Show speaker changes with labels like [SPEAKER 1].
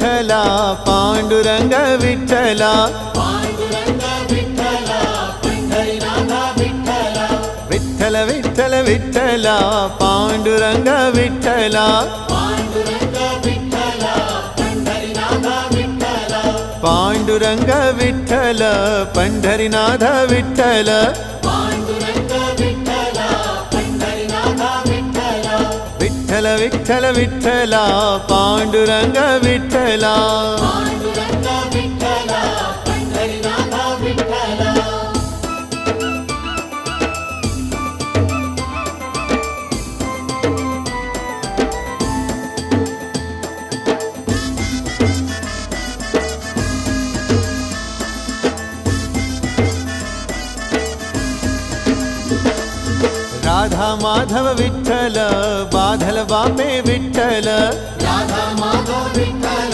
[SPEAKER 1] विठ्ठला पांडुरंग विठ्ठला विठ्ठल विठ्ठल विठ्ठला पांडुरंग विठ्ठला पांडुरंग विठ्ठल पंढरीनाथ विठ्ठल विठ्ठल विठ्ठल विठ्ठला पांडुरंग विठ्ठला राधा माधव विठ्ठल बाधल बापे विठ्ठल
[SPEAKER 2] राधा माधव